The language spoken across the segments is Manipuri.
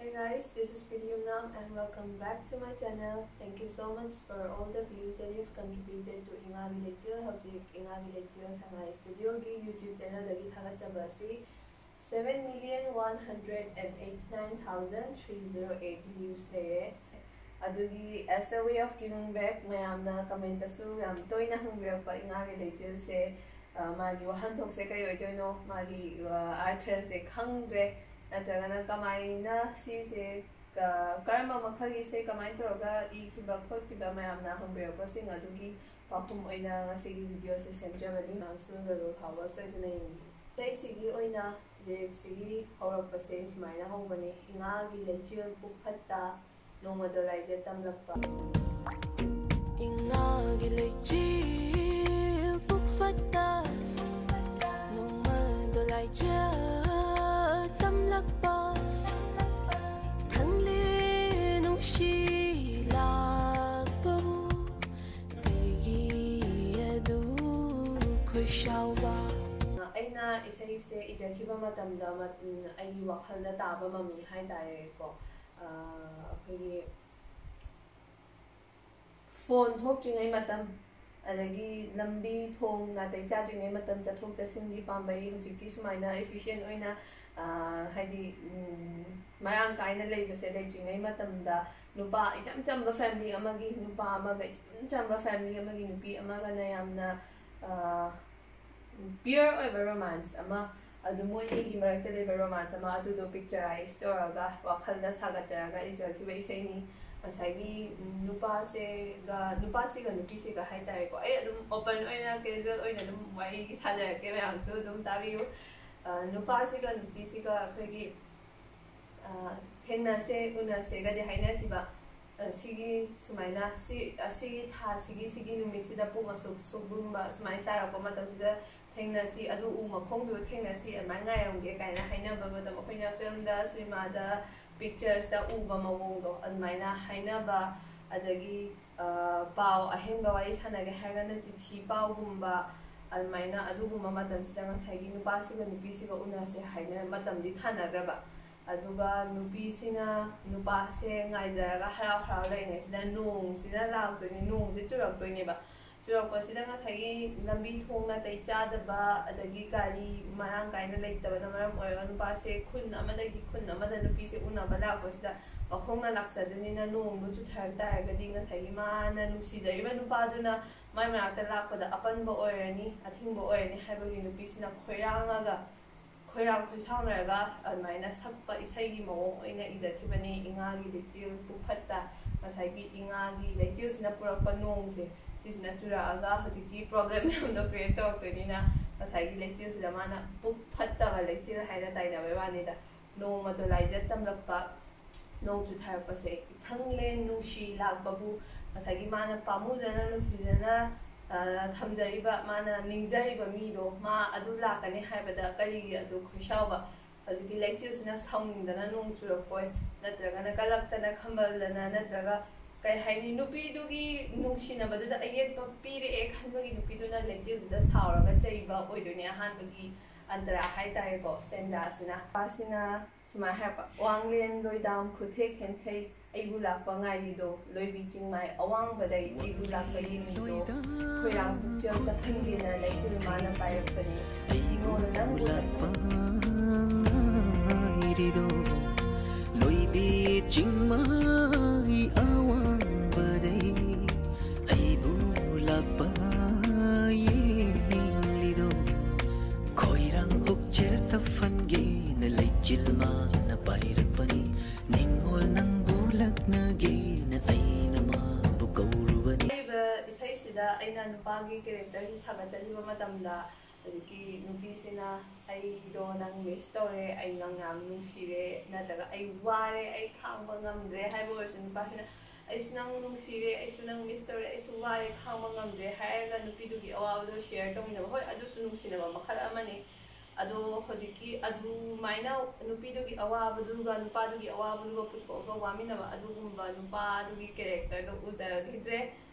Hey guys, this is Priyumna and welcome back to my channel. Thank you so much for all the views that you've contributed to Ingagi Lechil. Hojik Ingagi Lechil Sangai Studio ki YouTube channel dagi thagachaba asi 7,189,308 views lere. Adugi as a way of giving back, mayamna comment asu yam toina hungbirakpa Ingagi Lechil se magi wahanthok se kayo itoino magi artist se khangdre नत्रगना कमाइना सीसे कर्म मखगी से कमाइन तोरगा इखिबा खोखिबा मयामना हमबेरबा सिंग अदुगी पाखुम ओइना ngasiगी वीडियो से सेमजबनी मामसुंगरो फावा सैदने सैसिगी ओइना लिरिक्सिगी हौरपसे सुमाइना होबने इंगागी लेचिल पुखत्ता नोमदो लाइजे तमलक्पा इंगागी लेचिल पुखत्ता नोमदो लाइजे अना इसे इजखिबा मतमदा अगी वखलदा ताबा ममी हाय तारेको अखोगी फोन थोक्ट्रिङै मतम अदगी लंबी थोंग नातै चाद्रिङै मतम चथोक चसिनगी पाम्बै हुजिकी सुमाइना एफिशिएंट ओइना हाइदी मरांग काइना लेबसे लेज्रिङै मतमदा नुपा इचम चम्बा फैमिली अमगी नुपा अमगा इचम चम्बा फैमिली अमगी नुपी अमगा ना यामना pure over romance ama adu moini gi marakta leba romance ama adu do picturize toraga wakhalda sagacharaga izakhiba isaini asagi nupa se ga nupi se ga haitare ko ai adum open oina casual oina dum wai gi sajarake mayam su dum tabiu nupa se ga nupi se ga khagi thengna se una se ga de haina kiba sigi sumaina sigi tha sigi numit sida punga subumba sumai tara ko matam sida thengna si adu u makhong du thengna si amai ngai ramge kaina haina ba matam akoina film da cinema da pictures da u ba mawong do admaina haina ba adagi pau ahenba wai sanage hagana chithi pau gumba admaina adu gumba matam sida ngasai gi nupa siga nupi siga una se haina matam di thanagraba aduga nupi sina nupa se ngaijaraga harau leingai sida nong sida laktoni nong se churaktoini ba churakpa sida ngasai lambi thongna tai chadaba adagi gari marang kaina leitaba maram oiraga nupa se khun amadagi khun amada nupi se unaba lakpa sida wakhongna laksadunina nong bu chuthar taragadi ngasai mana nuksijariba nupa duna mai marakta lakpada apanba oirani athingba oirani haibagi nupi sina khoirangaga खोराम खुसाउनरगा अदमाइना सप्पा इसाइगी मवोंग ओइना इजखिबनी इंगागी लेचिल पुफत्ता मसाइगी इंगागी लेचिलसिना पुरक्पा नोंगसे सिसिना चुरागा हजिकी प्रॉब्लम यामदो क्रिएट तौरतोनिना मसाइगी लेचिलसिना माना पुफत्ताबा लेचिल हाइना ताइनाबे वानिदा नोंगमदो लाइजत तमलक्पा नोंग चुथारपसे इथंगले नुशी लाकबाबु मसाइगी माना पामुजना नुसीजना थमजरिबा माना निंगजरिबा मीदो मा अदु लाकने हाइबदा करिगी अदु खुशावबा हजिकी लेचिलसिना साउनिंगदना नोंग चुरपोय नत्रगना कलक्तना खंबलदना नत्रगा कई हाइनी नुपीदुगी नुंगसिनबदुदा अयेतपा पीरे एक खनबगी नुपीदुना लेचिलदुदा सावरगा चैबा ओइदोनि अहानबगी अंतरा हाइतारेको स्टैंडासिना पासिना सुमाय हापा वांगलेन लोइदाम खुथे खेनखै अइबु Lakpa ngairido loibi chingmai awangbaday अइबु Lakpa yimido khoirang chel taphingdina leichil mana pairakpani ngol nang lakpa ngairido loibi chingmai awangbaday अइबु Lakpa yimido khoirang chel taphingdina leichil mana pairakpani ningol nang अना नुपागी कैरेक्टर से सागचलिब मतमदा अदुकी नुपीसिना अइदो नंग मिस तौरे अइ ngang नुसिरे नत्रगा अइ वारे अइ खांबा ngamdre हाइबो ओरसु नुपासिना अइसु नंग नुसिरे अइसु नंग मिस तौरे अइसु वारे खांबा ngamdre हाइगा नुपीदुगी अवाबदो शेयर तौमिनबा होय अदुसु नुसिनबा मखल अमनि अदो हजिकी अदु माइना नुपीदुगी अवाबदुगा नुपादुगी अवाबदुगा पुथोगा वामिनबा अदुगुंबा नुपादुगी कैरेक्टर दो उजरगिद्रे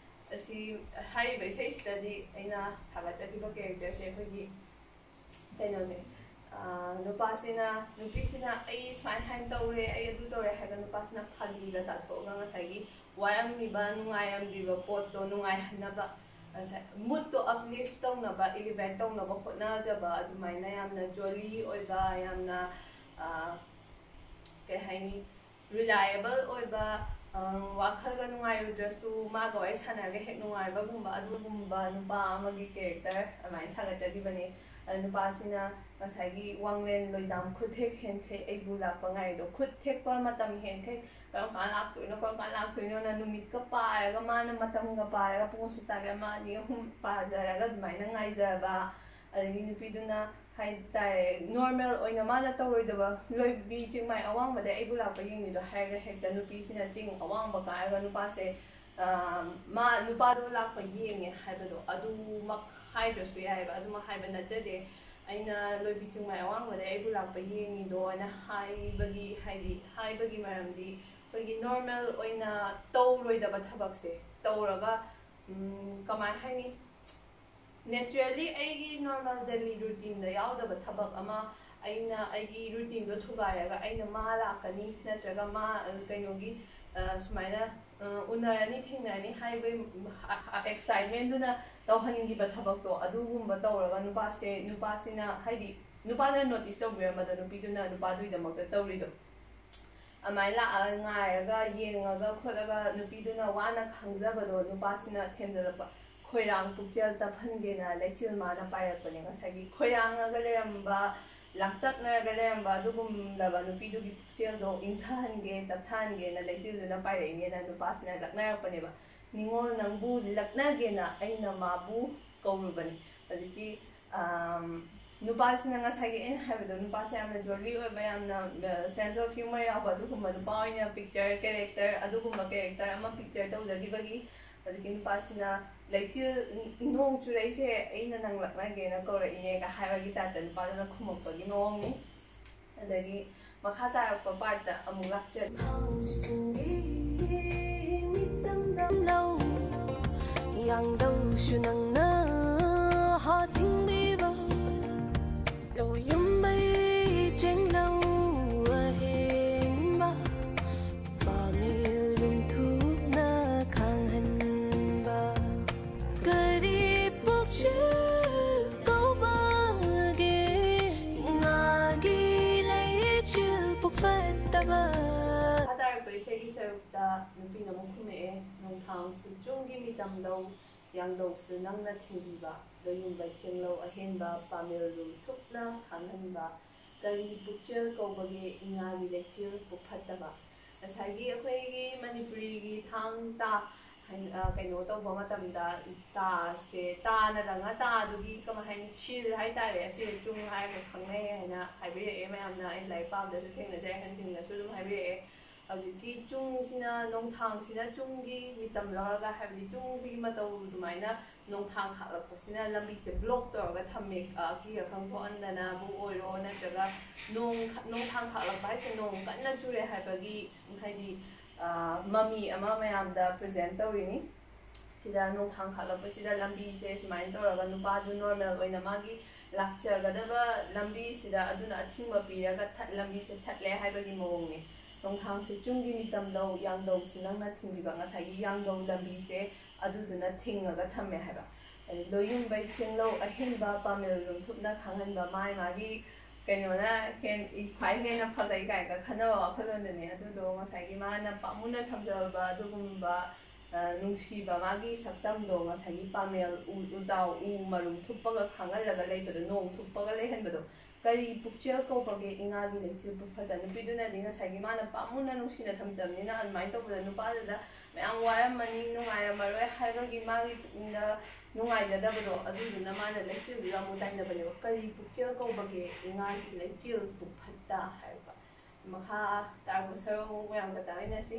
asi haiba isai study aina saga chaki ba character se khoi gi kaino se नुपासिना नुपीसिना ꯑꯩ ꯁꯨꯃꯥꯏꯅ ꯍꯥꯏꯅ ꯇꯧꯔꯦ ꯑꯩ ꯑꯗꯨ ꯇꯧꯔꯦ ꯍꯥꯏꯔꯒ ꯅꯨꯄꯥꯁꯤꯅ ꯐꯥꯒꯤꯒ ꯇꯥꯊꯣꯛꯑꯒ ꯉꯁꯥꯏꯒꯤ ꯋꯥꯔꯝꯃꯤꯕ ꯅꯨꯡꯉꯥꯏꯔꯝꯗ꯭ꯔꯤꯕ ꯄꯣꯠꯇꯣ ꯅꯨꯡꯉꯥꯏꯍꯟꯅꯕ ꯉꯁꯥꯏ ꯃꯨꯠꯇꯣ ꯑꯞꯂꯤꯐ ꯇꯧꯅꯕ ꯏꯂꯤꯚꯦꯠ ꯇꯧꯅꯕ ꯍꯣꯠꯅꯖꯕ ꯑꯗꯨꯃꯥꯏꯅ ꯌꯥꯝꯅ ꯖꯣꯂꯤ ꯑꯣꯏꯕ ꯌꯥꯝꯅ ꯀꯩ ꯍꯥꯏꯅꯤ ꯔꯤꯂꯥꯏꯑꯦꯕꯜ ꯑꯣꯏꯕ ꯋꯥꯈꯜꯒ ꯅꯨꯡꯉꯥꯏꯔꯨꯗ꯭ꯔꯁꯨ ꯃꯥꯒ ꯋꯥꯔꯤ ꯁꯥꯟꯅꯔꯒ ꯍꯦꯛ ꯅꯨꯡꯉꯥꯏꯕꯒꯨꯝꯕ ꯑꯗꯨꯒꯨꯝꯕ ꯅꯨꯄꯥ ꯑꯃꯒꯤ ꯀꯦꯔꯦꯛꯇꯔ ꯑꯗꯨꯃꯥꯏꯅ ꯁꯥꯒꯠꯆꯈꯤꯕꯅꯤ ꯅꯨꯄꯥꯁꯤꯅ ꯉꯁꯥꯏꯒꯤ ꯋꯥꯡꯂꯦꯟ ꯂꯣꯏꯗꯥꯝ ꯈꯨꯠ ꯊꯦꯛ ꯍꯦꯟꯈꯩ ꯑꯩꯕꯨ ꯂꯥꯛꯄ ꯉꯥꯏꯔꯤꯗꯣ ꯈꯨꯠ ꯊꯦꯛꯄ ꯃꯇꯝ ꯍꯦꯟꯈꯩ ꯀꯔꯝ ꯀꯥꯟ ꯂꯥꯛꯇꯣꯏꯅꯣ ꯀꯔꯝ ꯀꯥꯟ ꯂꯥꯛꯇꯣꯏꯅꯣꯅ ꯅꯨꯃꯤꯠꯀ ꯄꯥꯔꯒ ꯃꯥꯅ ꯃꯇꯝꯒ ꯄꯥꯔꯒ ꯄꯨꯡ ꯑꯁꯨꯛ ꯇꯥꯔꯦ ꯑꯃ ꯑꯅꯤ ꯑꯍꯨꯝ ꯄꯥꯖꯔꯒ ꯑꯗꯨꯃꯥꯏꯅ ꯉꯥꯏꯖꯕ ꯑꯗꯒꯤ ꯅꯨꯄꯤꯗꯨꯅ ꯍꯥꯏꯇꯥꯔꯦ ꯅꯣꯔꯃꯦꯜ ꯑꯣꯏꯅ ꯃꯥꯅ ꯇꯧꯔꯣꯏꯗꯕ ꯂꯣꯏꯕꯤ ꯆꯤꯡꯃꯥꯏ ꯑꯋꯥꯡꯕꯗ ꯑꯩꯕꯨ ꯂꯥꯛꯄ ꯌꯦꯡꯉꯤꯗꯣ ꯍꯥꯏꯔꯒ ꯍꯦꯛꯇ ꯅꯨꯄꯤꯁꯤꯅ ꯆꯤꯡ ꯑꯋꯥꯡꯕ ꯀꯥꯔꯒ ꯅꯨꯄꯥꯁꯦ ꯃꯥ ꯅꯨꯄꯥꯗꯣ ꯂꯥꯛꯄ ꯌꯦꯡꯉꯦ ꯍꯥꯏꯕꯗꯣ ꯑꯗꯨꯃꯛ ꯍꯥꯏꯗ꯭ꯔꯁꯨ ꯌꯥꯏꯑꯕ ꯑꯗꯨꯃꯛ ꯍꯥꯏꯕ ꯅꯠꯆꯗꯦ ꯑꯩꯅ ꯂꯣꯏꯕꯤ ꯆꯤꯡꯃꯥꯏ ꯑꯋꯥꯡꯕꯗ ꯑꯩꯕꯨ ꯂꯥꯛꯄ ꯌꯦꯡꯉꯤꯗꯣ ꯑꯅ ꯍꯥꯏꯕꯒꯤ ꯃꯔꯝꯗꯤ ꯑꯩꯈꯣꯏꯒꯤ ꯅꯣꯔꯃꯦꯜ ꯑꯣꯏꯅ ꯇꯧꯔꯣꯏꯗꯕ ꯊꯕꯛꯁꯦ ꯇꯧꯔꯒ ꯀꯃꯥꯏ ꯍꯥꯏꯅꯤ ꯅꯦꯆꯔꯦꯜꯂꯤ ꯑꯩꯒꯤ ꯅꯣꯔꯃꯦꯜ ꯗꯦꯂꯤ ꯔꯨꯇꯤꯟꯗ ꯌꯥꯎꯗꯕ ꯊꯕꯛ ꯑꯃ ꯑꯩꯅ ꯑꯩꯒꯤ ꯔꯨꯇꯤꯟꯗꯣ ꯊꯨꯒꯥꯏꯔꯒ ꯑꯩꯅ ꯃꯥ ꯂꯥꯛꯀꯅꯤ ꯅꯠꯇ꯭ꯔꯒ ꯃꯥ ꯀꯩꯅꯣꯒꯤ ꯁꯨꯃꯥꯏꯅ ꯎꯅꯔꯅꯤ ꯊꯦꯡꯅꯔꯅꯤ ꯍꯥꯏꯕꯒꯤ ꯑꯦꯛꯁꯥꯏꯠꯃꯦꯟꯗꯨꯅ ꯇꯧꯍꯟꯈꯤꯕ ꯊꯕꯛꯇꯣ ꯑꯗꯨꯒꯨꯝꯕ ꯇꯧꯔꯒ ꯅꯨꯄꯥꯁꯤꯅ ꯍꯥꯏꯗꯤ ꯅꯨꯄꯥꯗꯨꯅ ꯅꯣꯇꯤꯁ ꯇꯧꯕꯤꯔꯝꯕꯗꯣ ꯅꯨꯄꯤꯗꯨꯅ ꯅꯨꯄꯥꯗꯨꯒꯤꯗꯃꯛꯇ ꯇꯧꯔꯤꯗꯣ ꯑꯗꯨꯃꯥꯏꯅ ꯂꯥꯛꯑꯒ ꯉꯥꯏꯔꯒ ꯌꯦꯡꯉꯒ ꯈꯣꯠꯂꯒ ꯅꯨꯄꯤꯗꯨꯅ ꯋꯥꯅ ꯈꯪꯖꯕꯗꯣ ꯅꯨꯄꯥꯁꯤꯅ ꯊꯦꯝꯖꯤꯜꯂꯛꯄ ꯈꯣꯏꯔꯥꯡ ꯄꯨꯛꯆꯦꯜ ꯇꯞꯍꯟꯒꯦꯅ ꯂꯩꯆꯤꯜ ꯃꯥꯅ ꯄꯥꯏꯔꯛꯄꯅꯦ ꯉꯁꯥꯏꯒꯤ ꯈꯣꯏꯔꯥꯡꯉꯒ ꯂꯩꯔꯝꯕ ꯂꯥꯡꯇꯛꯅꯔꯒ ꯂꯩꯔꯝꯕ ꯑꯗꯨꯒꯨꯝꯂꯕ ꯅꯨꯄꯤꯗꯨꯒꯤ ꯄꯨꯛꯆꯦꯜꯗꯣ ꯏꯪꯊꯍꯟꯒꯦ ꯇꯞꯊꯍꯟꯒꯦꯅ ꯂꯩꯆꯤꯜꯗꯨꯅ ꯄꯥꯏꯔꯛꯏꯅꯦꯅ ꯅꯨꯄꯥꯁꯤꯅ ꯂꯛꯅꯔꯛꯄꯅꯦꯕ ꯅꯤꯉꯣꯜ ꯅꯪꯕꯨ ꯂꯛꯅꯒꯦꯅ ꯑꯩꯅ ꯃꯥꯕꯨ ꯀꯧꯔꯨꯕꯅꯤ ꯍꯧꯖꯤꯛꯀꯤ ꯅꯨꯄꯥꯁꯤꯅ ꯉꯁꯥꯏꯒꯤ ꯑꯩꯅ ꯍꯥꯏꯕꯗꯣ ꯅꯨꯄꯥꯁꯦ ꯌꯥꯝꯅ ꯖꯣꯂꯤ ꯑꯣꯏꯕ ꯌꯥꯝꯅ ꯁꯦꯟꯁ ꯑꯣꯐ ꯍ꯭ꯌꯨꯃꯔ ꯌꯥꯎꯕ ꯑꯗꯨꯒꯨꯝꯕ ꯅꯨꯄꯥ ꯑꯣꯏꯅ ꯄꯤꯛꯆꯔ ꯀꯦꯔꯦꯛꯇꯔ ꯑꯗꯨꯒꯨꯝꯕ ꯀꯦꯔꯦꯛꯇꯔ ꯑꯃ ꯄꯤꯛꯆꯔ ꯇꯧꯖꯈꯤꯕꯒꯤ ꯍꯧꯖꯤꯛꯀꯤ ꯅꯨꯄꯥꯁꯤꯅ ꯂꯩꯆꯤꯜ ꯅꯣꯡ ꯆꯨꯔꯛꯏꯁꯦ ꯑꯩꯅ ꯅꯪ ꯂꯛꯅꯒꯦꯅ ꯀꯧꯔꯛꯏꯅꯦꯒ ꯍꯥꯏꯕꯒꯤ ꯇꯥꯏꯞꯇ ꯅꯨꯄꯥꯗꯨꯅ ꯈꯨꯝꯃꯛꯄꯒꯤ ꯃꯑꯣꯡꯅꯤ ꯑꯗꯒꯤ ꯃꯈꯥ ꯇꯥꯔꯛꯄ ꯄꯥꯔꯠꯇ ꯑꯃꯨꯛ ꯂꯥꯛꯆꯔꯤ ꯌꯥꯡꯗꯧꯁꯨ ꯅꯪꯅ ꯍꯥꯊꯤꯡꯕꯤꯕ ꯂꯣꯌꯨꯝꯕꯩ ꯆꯦꯡꯂꯧ ꯑꯍꯦꯟꯕ ꯄꯥꯃꯦꯜ ꯔꯨꯝꯊꯨꯅ ꯈꯥꯡꯍꯟꯕ ꯀꯔꯤ ꯄꯨꯛꯆꯦꯜ ꯀꯧꯕꯒꯦ ꯉꯥꯒꯤ ꯂꯩꯆꯤꯜ ꯄꯨꯛꯐꯠꯇꯕ ꯇꯥꯔꯛꯄ ꯏꯁꯩꯒꯤ ꯁꯔꯨꯛꯇ ꯅꯨꯄꯤꯅ ꯑꯃꯨꯛ ꯈꯨꯝꯃꯛꯑꯦ ꯅꯣꯡꯊꯥꯡꯁꯨ ꯆꯨꯝꯒꯤ ꯃꯤꯇꯝꯗꯧ ꯌꯥꯡꯗꯧꯁꯨ ꯅꯪꯅ ꯊꯤꯡꯕꯤꯕ ꯂꯣꯌꯨꯝꯕꯩ ꯆꯦꯡꯂꯧ ꯑꯍꯦꯟꯕ ꯄꯥꯃꯦꯜꯔꯨꯝ ꯊꯨꯞꯅ ꯈꯥꯡꯍꯟꯕ ꯀꯔꯤ ꯄꯨꯛꯆꯦꯜ ꯀꯧꯕꯒꯦ ꯏꯉꯥꯒꯤ ꯂꯩꯆꯤꯜ ꯄꯨꯛꯐꯠꯇꯕ ꯉꯁꯥꯏꯒꯤ ꯑꯩꯈꯣꯏꯒꯤ ꯃꯅꯤꯄꯨꯔꯤꯒꯤ ꯊꯥꯡ ꯇꯥ ꯀꯩꯅꯣ ꯇꯧꯕ ꯃꯇꯝꯗ ꯇꯥꯁꯦ ꯇꯥꯅ ꯂꯪꯉ ꯇꯥꯗꯨꯒꯤ ꯀꯃꯥꯏ ꯍꯥꯏꯅꯤ ꯁꯤꯜ ꯍꯥꯏꯇꯥꯔꯦ ꯑꯁꯤ ꯆꯨꯡ ꯍꯥꯏꯔꯒ ꯈꯪꯅꯩ ꯍꯥꯏꯅ ꯍꯥꯏꯕꯤꯔꯛꯑꯦ ꯃꯌꯥꯝꯅ ꯑꯩ ꯂꯥꯏꯔꯤꯛ ꯄꯥꯕꯗꯁꯨ ꯊꯦꯡꯅꯖꯩ ꯑꯍꯟꯁꯤꯡꯅꯁꯨ ꯑꯗꯨꯝ ꯍꯥꯏꯕꯤꯔꯛꯑꯦ ꯍꯧꯖꯤꯛꯀꯤ ꯆꯨꯡꯁꯤꯅ ꯅꯣꯡꯊꯥꯡꯁꯤꯅ ꯆꯨꯡꯒꯤ ꯃꯤꯇꯝ ꯂꯧꯔꯒ ꯍꯥꯏꯕꯗꯤ ꯆꯨꯡꯁꯤꯒꯤ ꯃꯇꯧ ꯑꯗꯨꯃꯥꯏꯅ ꯅꯣꯡꯊꯥꯡ ꯈꯥꯛꯂꯛꯄꯁꯤꯅ ꯂꯝꯕꯤꯁꯦ ꯕ꯭ꯂꯣꯛ ꯇꯧꯔꯒ ꯊꯝꯃꯦ ꯑꯀꯤ ꯑꯈꯪ ꯊꯣꯛꯍꯟꯗꯅꯕꯨ ꯑꯣꯏꯔꯣ ꯅꯠꯇ꯭ꯔꯒ ꯅꯣꯡꯊꯥꯡ ꯈꯥꯛꯂꯛꯄ ꯍꯥꯏꯁꯦ ꯅꯣꯡ ꯀꯟꯅ ꯆꯨꯔꯦ ꯍꯥꯏꯕꯒꯤ ꯍꯥꯏꯗꯤ ꯃꯃꯤ ꯑꯃ ꯃꯌꯥꯝꯗ ꯄ꯭ꯔꯖꯦꯟ ꯇꯧꯔꯤꯅꯤ ꯁꯤꯗ ꯅꯣꯡꯊꯥꯡ ꯈꯥꯛꯂꯛꯄꯁꯤꯗ ꯂꯝꯕꯤꯁꯦ ꯁꯨꯃꯥꯏꯅ ꯇꯧꯔꯒ ꯅꯨꯄꯥꯗꯨ ꯅꯣꯔꯃꯦꯜ ꯑꯣꯏꯅ ꯃꯥꯒꯤ ꯂꯥꯛꯆꯒꯗꯕ ꯂꯝꯕꯤꯁꯤꯗ ꯑꯗꯨꯅ ꯑꯊꯤꯡꯕ ꯄꯤꯔꯒ ꯂꯝꯕꯤꯁꯦ ꯊꯠꯂꯦ ꯍꯥꯏꯕꯒꯤ ꯃꯑꯣꯡꯅꯤ ꯅꯣꯡꯊꯥꯡꯁꯨ ꯆꯨꯡꯒꯤ ꯃꯤꯇꯝꯗꯧ ꯌꯥꯡꯗꯧꯁꯨ ꯅꯪꯅ ꯊꯤꯡꯕꯤꯕ ꯉꯁꯥꯏꯒꯤ ꯌꯥꯡꯗꯧ ꯂꯝꯕꯤꯁꯦ ꯑꯗꯨꯗꯨꯅ ꯊꯤꯡꯉꯒ ꯊꯝꯃꯦ ꯍꯥꯏꯕ ꯂꯣꯌꯨꯝꯕꯩ ꯆꯦꯡꯂꯧ ꯑꯍꯦꯟꯕ ꯄꯥꯃꯦꯜꯔꯨꯝ ꯊꯨꯞꯅ ꯈꯥꯡꯍꯟꯕ ꯃꯥꯒꯤ ꯀꯩꯅꯣꯅ ꯈ꯭ꯋꯥꯏ ꯍꯦꯟꯅ ꯐꯖꯩ ꯀꯥꯏꯅ ꯈꯟꯅꯕ ꯋꯥꯈꯜꯂꯣꯟꯗꯨꯅꯤ ꯑꯗꯨꯗꯣ ꯉꯁꯥꯏꯒꯤ ꯃꯥꯅ ꯄꯥꯝꯃꯨꯅ ꯊꯝꯖꯕ ꯑꯗꯨꯒꯨꯝꯕ ꯅꯨꯡꯁꯤꯕ ꯃꯥꯒꯤ ꯁꯛꯇꯝꯗꯣ ꯉꯁꯥꯏꯒꯤ ꯄꯥꯃꯦꯜ ꯎꯖꯥꯎ ꯎ ꯃꯔꯨꯝ ꯊꯨꯞꯄꯒ ꯈꯥꯡꯍꯜꯂꯒ ꯂꯩꯕꯗꯣ ꯅꯣꯡ ꯊꯨꯞꯄꯒ ꯂꯩꯍꯟꯕꯗꯣ ꯀꯔꯤ ꯄꯨꯛꯆꯦꯜ ꯀꯧꯕꯒꯦ ꯏꯉꯥꯒꯤ ꯂꯩꯆꯤꯜ ꯄꯨꯛꯐꯠꯇ ꯅꯨꯄꯤꯗꯨꯅꯗꯤ ꯉꯁꯥꯏꯒꯤ ꯃꯥꯅ ꯄꯥꯝꯃꯨꯅ ꯅꯨꯡꯁꯤꯅ ꯊꯝꯖꯕꯅꯤꯅ ꯑꯗꯨꯃꯥꯏꯅ ꯇꯧꯕꯗ ꯅꯨꯄꯥꯗꯨꯗ ꯃꯌꯥꯝ ꯋꯥꯔꯝꯃꯅꯤ ꯅꯨꯡꯉꯥꯏꯔꯝꯃꯔꯣꯏ ꯍꯥꯏꯕꯒꯤ ꯃꯥꯒꯤ ꯄꯨꯛꯅꯤꯡꯗ ꯅꯨꯡꯉꯥꯏꯖꯗꯕꯗꯣ ꯑꯗꯨꯗꯨꯅ ꯃꯥꯅ ꯂꯩꯆꯤꯜꯗꯨꯗ ꯑꯃꯨꯛ ꯇꯥꯏꯅꯕꯅꯦꯕ ꯀꯔꯤ ꯄꯨꯛꯆꯦꯜ ꯀꯧꯕꯒꯦ ꯏꯉꯥꯒꯤ ꯂꯩꯆꯤꯜ ꯄꯨꯛꯐꯠꯇ ꯍꯥꯏꯔꯛꯄ ꯃꯈꯥ ꯇꯥꯔꯛꯄ ꯁꯔꯨꯛ ꯃꯌꯥꯝꯒ ꯇꯥꯃꯤꯟꯅꯁꯤ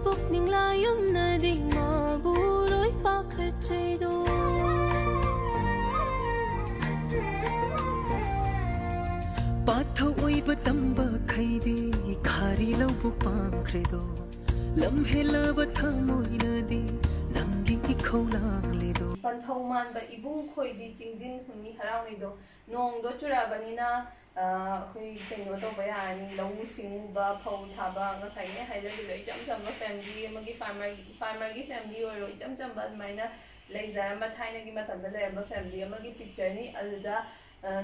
ꯄꯨꯛꯅꯤꯡ ꯂꯥꯌꯨꯝꯅꯗꯤ ꯃꯥꯕꯨꯔꯣꯏ ꯄꯥꯈꯠꯆꯩꯗꯣ पाथौ ओइब तंब खैबी खारी लौबु पांख्रेदो लम्हेलब थमोइनदी नंगी इखौ लांगलेदो पंथौ मानबा इबुंग खोइदी चिंजिन हुनी हरावनिदो नोंदो चुराबनिना अखोई कइनो तोबा यानी लौ सिंगबा फौ थाबा ngसाइने हाइदबि लो इचम चम फैमिली अमगी फार्मर की फैमिली ओरो इचम चम अदमाइना लेजरम थाइनगी मतंदा लेबा फैमिली अमगी पिक्चर नि अदुदा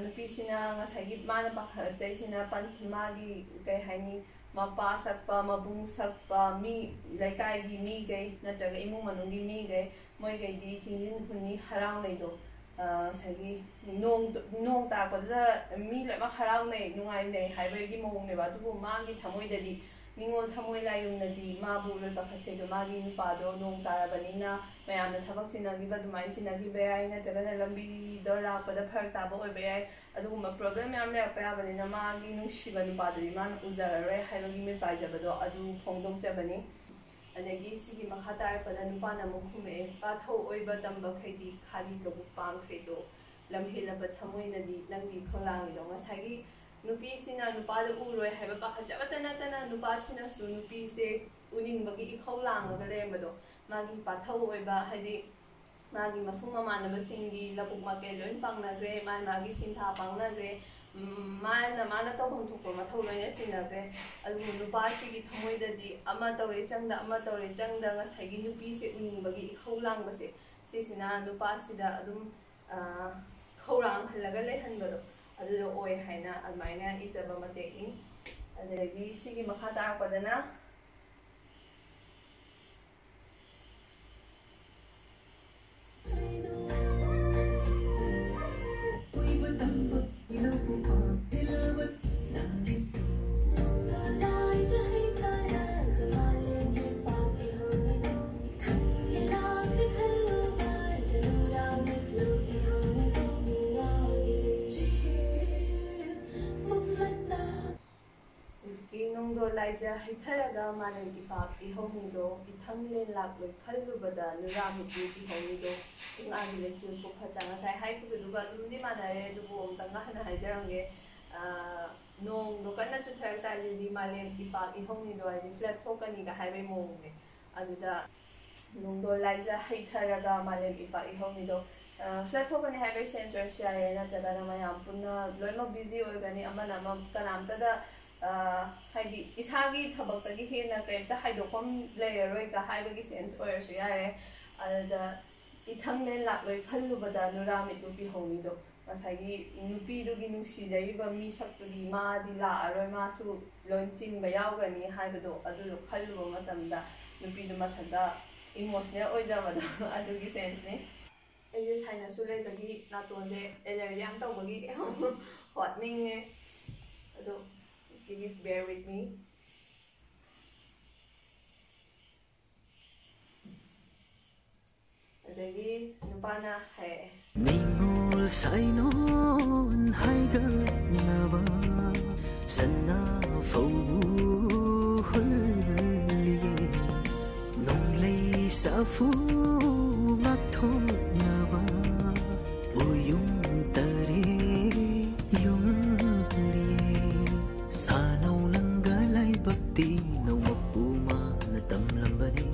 नुपीसिना ngसाइगी माना पाखचैसिना पंथ मागी कै हाइनी मपा सकपा मबुंग सकपा मी लेकाइगी मी गई नत्रगा इमु मनुंगी मी गई मोय गईदी चिंजिन हुनी हराव लेदो ngसाइगी नोंग ताकपदा मी लेमा हराव नै नुंगाइ नै हाइबगी मोंगनेबा दुबु मागी थमोइददी निंगोल थमोइ लायुमनदी माबु लो पाखचैदो मागी नुपादो नोंग ताराबनिना मयामना थबक चिनागिबा दुमाइ चिनागिबा याइ नत्रगा लंबी दो लापदा फरक ताबो ओइबा याइ अदुगुमा प्रॉब्लम याम लेरपा याबनिना मागी नुसिबा नुपाददी मान उजररोय हाइबगी मी पाइजबदो अदु फोंदोकजबनी अदगी सिगी मखा तारपदा नुपाना मुखुमे पाथौ ओइबा तंबा खैदी खाली लोबु पांख्रेदो लमहेलब थमोइनदी नंगी खोलांगिदो ngसाइगी नुपीसिना नुपाद उरोय हाइबा पाखचबता नतना नुपासिना सु नुपीसे उनिंगबगी इखौ लांगगा लेरमदो मागी पाथौ ओइबा हाइदी मागी मसुंग ममानबसिंगी लबुक माके लोइन पांगनाग्रे मागी सिंथा पांगनाग्रे माना तौफम थोकपा मथौ लोइना चिनाग्रे अदु नुपासिगी थमोइददी अमा तौरे चंगदा ngसाइगी नुपीसे उनिंगबगी इखौ लांगबसे सिसिना नुपासिदा अदुम खौरांग हल्लगा लेहनबदो अदुदो ओय हाइना अदमाइना इजबा मतेकनी अदगी सिगी मखा तारपदना नोंदो लाइजा हिथरगा मानगी पाप इहोनिदो इथंगले लाक्लोय खल्लुबदा नुरामिदु इहोनिदो इंगागी लेचिल को फता ngसाइ हाइखुबदुगा दुमदि मानारे दुबो अमतंगा हना हाइजरंगे नोंदो कन्ना चुथर तालिदि मालेमगी पाप इहोनिदो आइदि फ्लैट थोकनिगा हाइबे मोंगने अदुदा नोंदो लाइजा हिथरगा मालेमगी पाप इहोनिदो फ्लैट थोकनि हाइबे सेंसर शाये नतगा मयाम पुन्ना लोइमा बिजी ओइगनि अमना अम कनामतदा हाइदी इसागी थबक्तगी हेना कैता हाइदोकम लेयरोय का हाइबगी सेंस ओयरसु यारे अदा इथंगले लाक्लोय खल्लुबदा नुरामिदु बिहोनिदो ngसाइगी नुपीदुगी नुसिजैबा मी सक्तुगी मादी लाअरोय मासु लोंचिंबा यावगनी हाइबदो अदुदो खल्लुबा मतमदा नुपीदु मथदा इमोशनल ओइजबदो अदुगी सेंस ने एजे साइनसु लेबगी नातोनजे एलर्जी याम तौबगी हॉटनिंगे अदो please bear with me. Adagi nupana hai. Ningol sainon haiga naba sanna fauliye nonglei safu matho naba uyum tare yum Sanaw langga laibakti no mapuma na tamlambani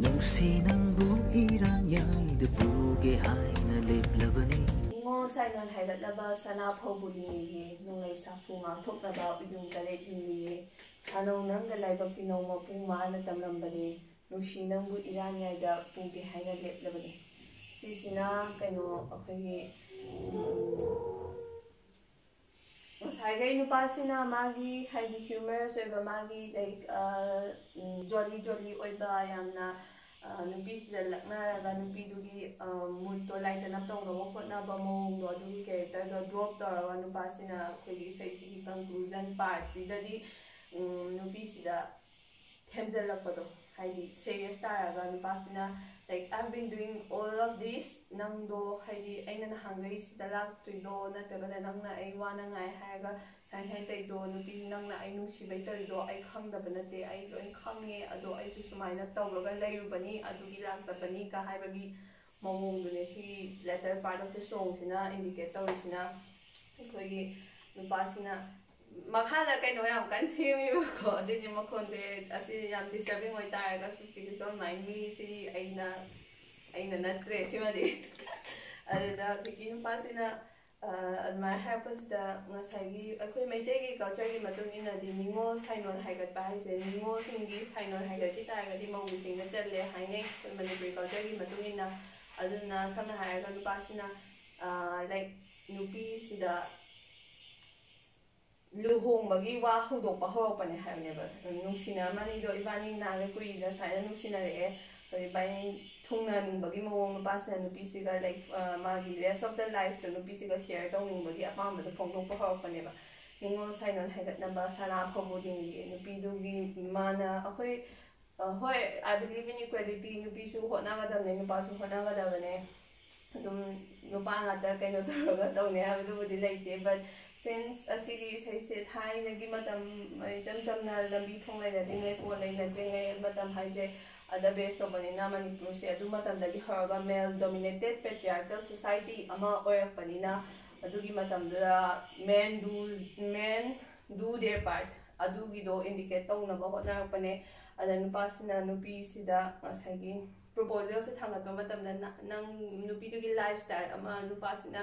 nung sinang buirang yay debuge hay na leblabani Ngo sainon hailatlaba sana phobuli nung ay sapu ngang thoknaba uyung tare yumi sanaw nangga laibakti no mapuma na tamlambani nung sinang buirang yay da buge hay na leblabani sisina kaino akogi ngसाइगै नुपासिना मागी हाइदी ह्यूमरस ओइबा मागी लाइक जॉली जॉली ओइबा यामना नुपीसिदा लक्नारगा नुपीदुगी मूड तो लाइटन अप तौनबो खोटनाबा मोंगदो अदुगी कैरेक्टर ड्रॉप तौरगा नुपासिना खोगी कंक्लूजन पार्ट सिददी नुपीसिदा थेमजलकपदो haidi serious taraga nupasina like I've been doing all of this nangdo haidi aina na hangai sida laktuido natraga nangna ai wana ngai haiga sai hai taido nupi nangna ai nusibai tarido ai khangdaba nate ai loi khange ado ai su sumaina tawraga lairubani adugi laktabani ka haibagi mawongdune si latter part of the song sina indicate tawrisina aikogi nupasina makhala kaino yam kan semi ko adini makhonde asi yam disturbing oi taraga su please don't mind me si aina natre simadi ada tikin pasina admire happens the ngasagi akoi maitegi culture gi matung ina di ningo sainon haigat ba haise ningo singi sainon haigat ti taraga di mawu sing na challe hainge manipuri culture gi matung ina aduna samna haiga nupasina like nupi sida luhongbagi wa hudokpa horokpane haibneba nungsina manido ibani naga kuida saina nungsinaree ibani thungna ningbagi mawong nupasina nupisiga like magi rest of the life to nupisiga share tawningbagi apambada phongdokpa horokpaneba ningo sainon haigatnaba sana phobodingi nupidugi mana akoi hoi I believe in equality nupisu hotnagadabne nupasu hotnagadabane adum nupa ngata kaino taraga tawne habudubudi leite but since asigi saise thai nagi matam jamjamna lambi thonglai na dingai ko lai na dingai matam haise ada base obani na manipur se adu matam dagi haraga male dominated patriarchal society ama oyapanina adugi matam da men do their part adugi do indicate tawna ba hotna pane ada nupasina nupi sida asagi proposal se thangatba matam na nang nupi dugi lifestyle ama nupasina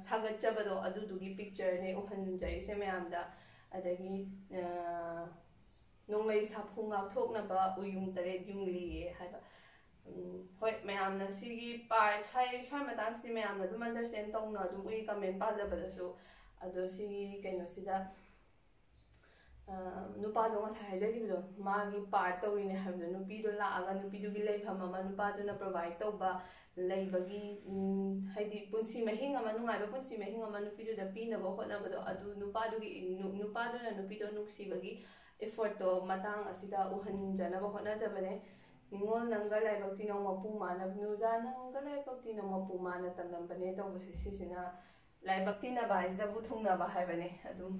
sagachabado adudugi picture ne uhanjai se mayamda adagi nonglai saphunga thoknaba uyung tare jungli haiba hoi mayamna sigi part sai matang si mayamna dum understand tongna dum ui comment pajabadasu ado sigi kaino sida nupa do nga haijagibdo magi part tawrine habdo nupi do laaga nupi dugi leifam ama nupa do na provide tawba leibagi haidi punsi mahing ama nungaiba punsi mahing ama nupi do da pinaba hotnabado adu nupa do na nupi do nuksibagi effort to matang asida uhanjanaba hotnajabane ningol nangga laibakti no mapu manab nuza nangga laibakti no mapu mana tamlambane tawbase sisina laibakti na baisda buthungna ba haibane adum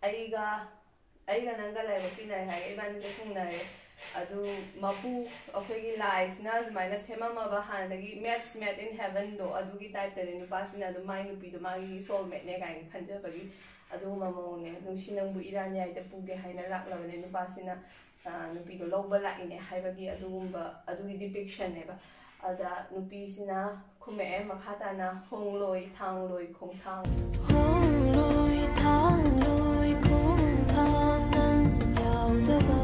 aiga nangga laibakti na hai ibani da thungnare adu mapu akhoi lies na maina semama ba hanagi match met in heaven do adugi type tare nupasina adu mai nupi do magi soulmate ne kai khanjabagi adu mamone nungsinangbu iranyai da puge haina laklabane nupasina nupi do lobba laine haibagi adugumba adugi depiction ne ba ada nupi sina khume makhata na hongloi thangloi khongthang hongloi thangloi khongthang nang yaudaba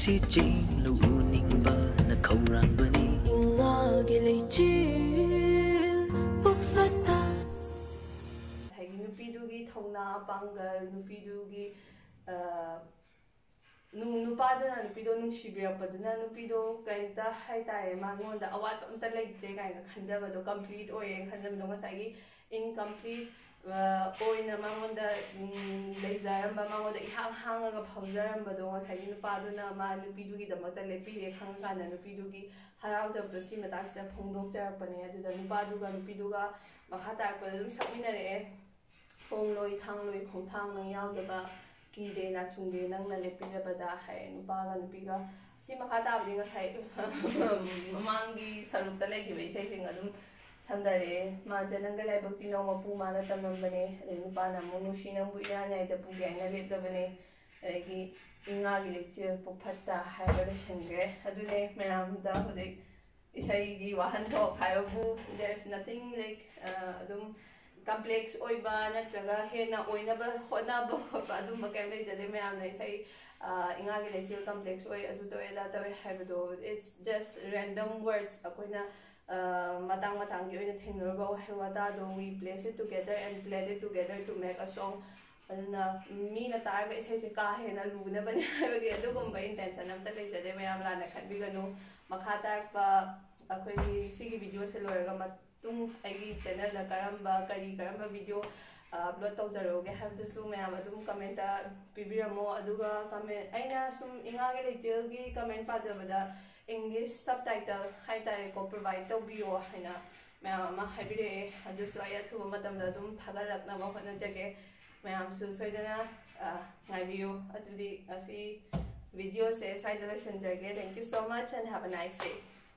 si jing lo uning ba na kaurang bani inga gilay chi bukfata haigi nupi dugi thongna pangal nupi dugi nupa do na nupi do nungsibirapaduna nupi do kainta haitae mangonda awat amta leite kaina khanjabado complete oye khanjabado ngasagi incomplete oina mangonda leizaramba mangoda ihang hangaga phawjarambado ngasagi nupaduna ma nupi dugi damakta lepire khangkana nupi dugi haraujabdo si matasida phongdokjarapane aduda nupaduga nupi duga makha tarpada dum sakminare hongloi thangloi khongthang nang yaudaba kide na chungde nang na lepirabada hai nupaga nupiga si makha tabdi ngasai mamangi sarukta legibe isai adum samdare ma jananga laibakti no mapu mana tamambane nupa na munushi nang buiranya ida puge na lepdabane regi inga gi lecture puphatta haibada shangre adune mayam da hode isai wahanthok haibu there's nothing like adum complex oiba natraga hena oinaba honaba khoba adum bakam le jade me amna isai inga ge lecture complex oi adu to eda to haibu it's just random words akoina matang matang gi oina thengraba wada do we place it together and blend it together to make a song aduna mi na targa isai se ka hena luna bani haibu adu gomba intention amta le jade me amla na khanbi ganu makha tarpa akoi sigi video se loraga matung aigi channel da karamba video upload tawjaroge habdusu mayam adum comment pibiramo aduga comment aina sum inga ge lecture gi comment pajabada English subtitle hai tare ko provide to bio haina mayam ma habire adusu aya thuba matam da dum thagarakna ma hona jage mayam su soidana ngai bio adudi asi video se side lesson jage. Thank you so much and have a nice day.